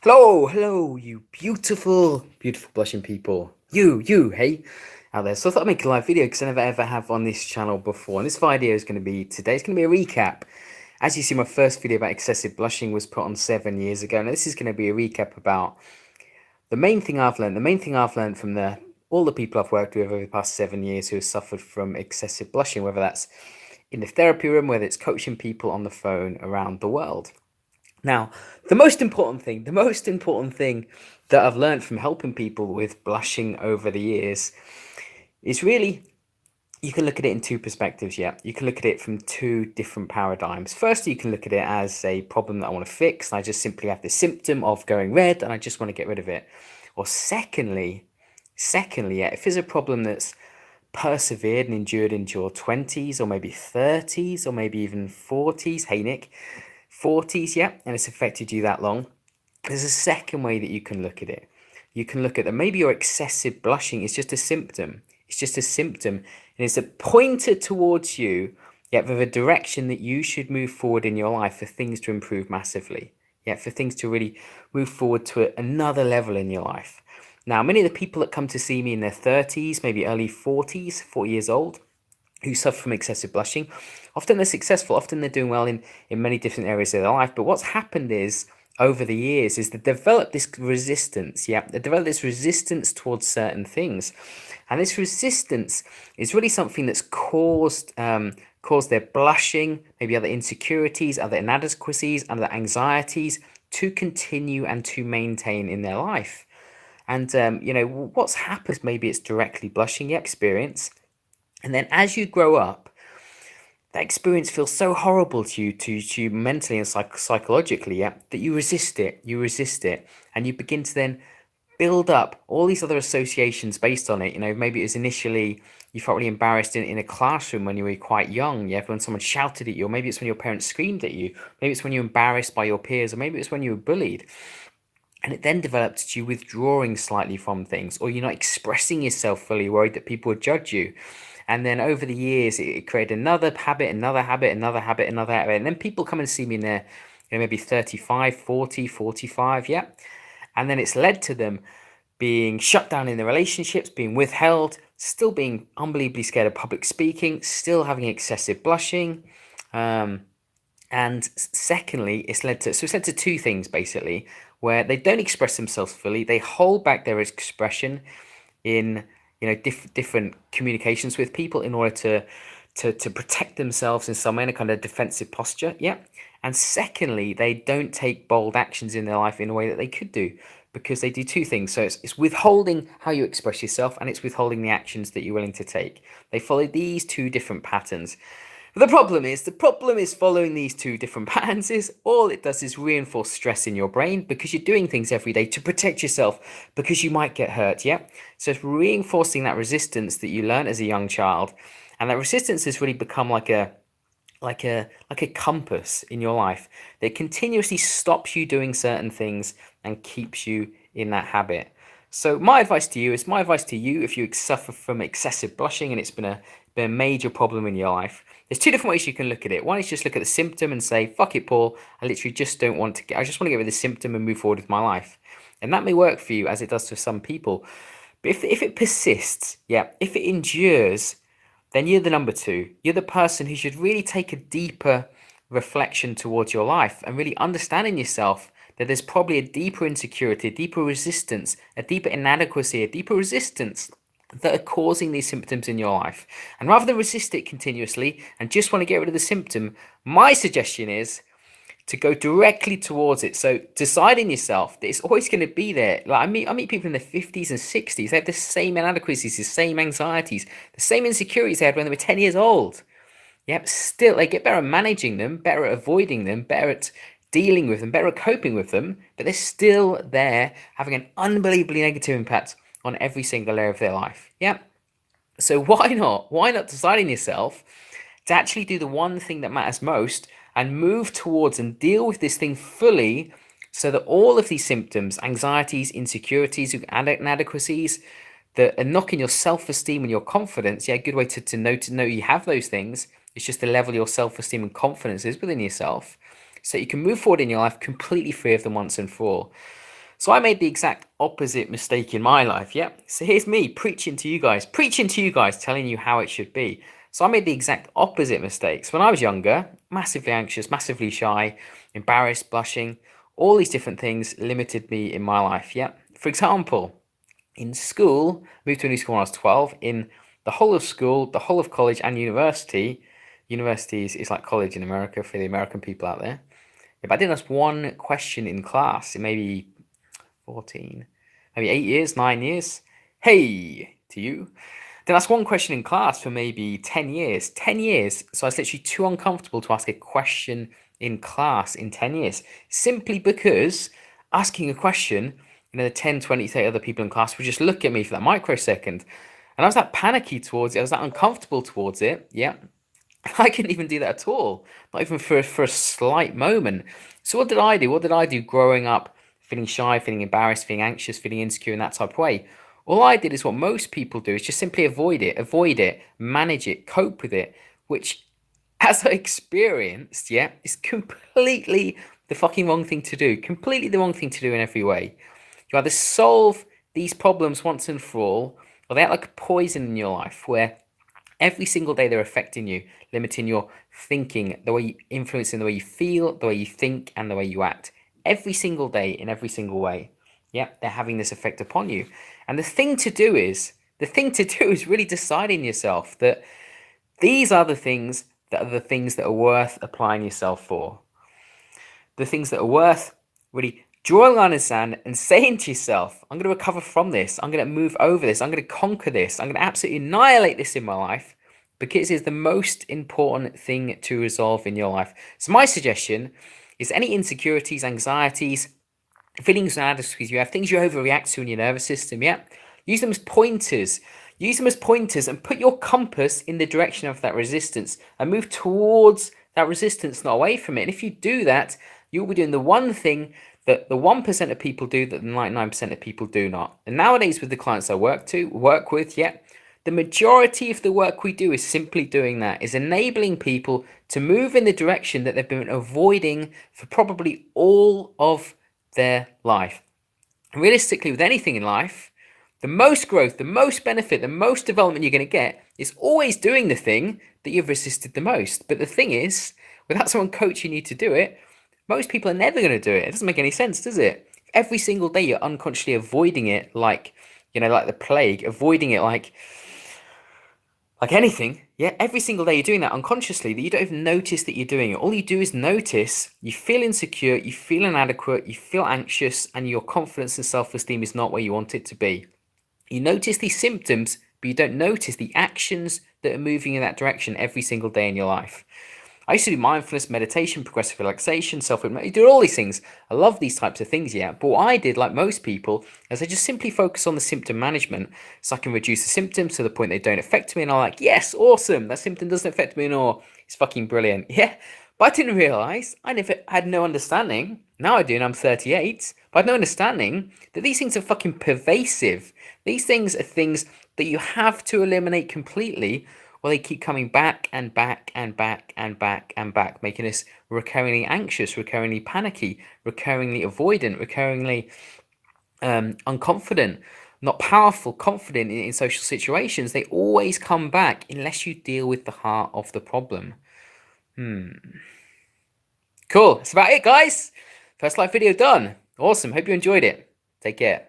Hello, you beautiful, beautiful blushing people. Hey, out there. So I thought I'd make a live video because I never ever have on this channel before. And this video is going to be today. It's going to be a recap. As you see, my first video about excessive blushing was put on 7 years ago. Now this is going to be a recap about the main thing I've learned. The main thing I've learned from all the people I've worked with over the past 7 years who have suffered from excessive blushing, whether that's in the therapy room, whether it's coaching people on the phone around the world. Now, the most important thing that I've learned from helping people with blushing over the years is really you can look at it in two perspectives. Yeah, you can look at it from two different paradigms. First, you can look at it as a problem that I want to fix. I just simply have the symptom of going red and I just want to get rid of it. Or secondly, yeah, if there's a problem that's persevered and endured into your 20s or maybe 30s or maybe even 40s, hey Nick, 40s, yeah, and it's affected you that long, there's a second way that you can look at it. You can look at that maybe your excessive blushing is just a symptom. It's just a symptom, and it's a pointer towards you, yet with a direction that you should move forward in your life for things to improve massively. Yeah, for things to really move forward to another level in your life. Now, many of the people that come to see me in their 30s, maybe early 40s, 40 years old, who suffer from excessive blushing, often they're successful, often they're doing well in many different areas of their life. But what's happened is, over the years, is they develop this resistance. Yeah, they develop this resistance towards certain things. And this resistance is really something that's caused their blushing, maybe other insecurities, other inadequacies, other anxieties to continue and to maintain in their life. And what's happened is maybe it's directly blushing you experience, and then as you grow up, that experience feels so horrible to you mentally and psychologically, yeah, that you resist it. You resist it, and you begin to then build up all these other associations based on it. Maybe it was initially you felt really embarrassed in a classroom when you were quite young, yeah, when someone shouted at you, or maybe it's when your parents screamed at you, maybe it's when you were embarrassed by your peers, or maybe it's when you were bullied. And it then developed to you withdrawing slightly from things, or you're not expressing yourself fully, worried that people would judge you. And then over the years, it created another habit, another habit, another habit, another habit. And then people come and see me in their, maybe 35, 40, 45, yeah. And then it's led to them being shut down in their relationships, being withheld, still being unbelievably scared of public speaking, still having excessive blushing. And secondly, it's led to two things basically, where they don't express themselves fully. They hold back their expression in different communications with people in order to protect themselves in some way, in a kind of defensive posture. Yeah. And secondly, they don't take bold actions in their life in a way that they could do, because they do two things. So it's withholding how you express yourself, and it's withholding the actions that you're willing to take. They follow these two different patterns. But the problem is following these two different patterns is all it does is reinforce stress in your brain, because you're doing things every day to protect yourself because you might get hurt. Yeah. So it's reinforcing that resistance that you learned as a young child. And that resistance has really become like a compass in your life that continuously stops you doing certain things and keeps you in that habit. So my advice to you, if you suffer from excessive blushing and it's been a major problem in your life, there's two different ways you can look at it. One is just look at the symptom and say, fuck it, Paul, I literally just don't want to I just want to get rid of the symptom and move forward with my life. And that may work for you, as it does for some people. But if it persists, yeah, if it endures, then you're the number two. You're the person who should really take a deeper reflection towards your life and really understanding yourself, that there's probably a deeper insecurity, a deeper resistance, a deeper inadequacy, a deeper resistance that are causing these symptoms in your life. And rather than resist it continuously and just want to get rid of the symptom, my suggestion is to go directly towards it. So decide in yourself that it's always going to be there. Like I meet people in their 50s and 60s. They have the same inadequacies, the same anxieties, the same insecurities they had when they were 10 years old. Yep, still they get better at managing them, better at avoiding them, better at dealing with them, better at coping with them, but they're still there, having an unbelievably negative impact on every single area of their life. Yep. So why not? Why not decide in yourself to actually do the one thing that matters most and move towards and deal with this thing fully, so that all of these symptoms, anxieties, insecurities, inadequacies that are knocking your self-esteem and your confidence, yeah, a good way to know you have those things is just to level your self-esteem and confidence is within yourself, so you can move forward in your life completely free of them once and for all. So I made the exact opposite mistake in my life. Yeah. So here's me preaching to you guys, telling you how it should be. So I made the exact opposite mistakes. When I was younger, massively anxious, massively shy, embarrassed, blushing, all these different things limited me in my life. Yeah. For example, in school, moved to a new school when I was 12. In the whole of school, the whole of college and university, universities is like college in America for the American people out there. If I didn't ask one question in class in maybe 14, maybe 8 years, 9 years, hey, to you. Then ask one question in class for maybe 10 years. 10 years. So I was literally too uncomfortable to ask a question in class in 10 years. Simply because asking a question, the 10, 20, 30 other people in class would just look at me for that microsecond. And I was that panicky towards it. I was that uncomfortable towards it. Yeah. I couldn't even do that at all. Not even for a slight moment. So what did I do? What did I do growing up, feeling shy, feeling embarrassed, feeling anxious, feeling insecure in that type of way? All I did is what most people do, is just simply avoid it, manage it, cope with it, which, as I experienced, yeah, is completely the fucking wrong thing to do. Completely the wrong thing to do in every way. You either solve these problems once and for all, or they act like a poison in your life where every single day they're affecting you, limiting your thinking, the way you influencing the way you feel, the way you think, and the way you act. Every single day in every single way. Yeah, they're having this effect upon you. And the thing to do is really deciding yourself that these are the things that are worth applying yourself for. The things that are worth really drawing a line in the sand and saying to yourself, I'm going to recover from this. I'm going to move over this. I'm going to conquer this. I'm going to absolutely annihilate this in my life because it is the most important thing to resolve in your life. So my suggestion is any insecurities, anxieties, feelings of inadequacies you have, things you overreact to in your nervous system, yeah? Use them as pointers. Use them as pointers and put your compass in the direction of that resistance and move towards that resistance, not away from it. And if you do that, you'll be doing the one thing that the 1% of people do that the 99% of people do not. And nowadays with the clients I work with, yeah, the majority of the work we do is simply doing that, is enabling people to move in the direction that they've been avoiding for probably all of their life. Realistically, with anything in life, the most growth, the most benefit, the most development you're going to get is always doing the thing that you've resisted the most. But the thing is, without someone coaching you to do it, most people are never going to do it. It doesn't make any sense, does it? Every single day you're unconsciously avoiding it like, like the plague, avoiding it like anything, yeah, every single day you're doing that unconsciously, that you don't even notice that you're doing it. All you do is notice you feel insecure, you feel inadequate, you feel anxious, and your confidence and self-esteem is not where you want it to be. You notice these symptoms, but you don't notice the actions that are moving in that direction every single day in your life. I used to do mindfulness, meditation, progressive relaxation, self-hypnosis. You do all these things. I love these types of things, yeah. But what I did, like most people, is I just simply focus on the symptom management so I can reduce the symptoms to the point they don't affect me. And I'm like, yes, awesome. That symptom doesn't affect me anymore. It's fucking brilliant. Yeah. But I didn't realize, I never had no understanding. Now I do, and I'm 38. But I had no understanding that these things are fucking pervasive. These things are things that you have to eliminate completely, or they keep coming back and back and back and back and back, making us recurringly anxious, recurringly panicky, recurringly avoidant, recurringly unconfident, not powerful, confident in social situations. They always come back unless you deal with the heart of the problem. Cool. That's about it, guys. First live video done. Awesome. Hope you enjoyed it. Take care.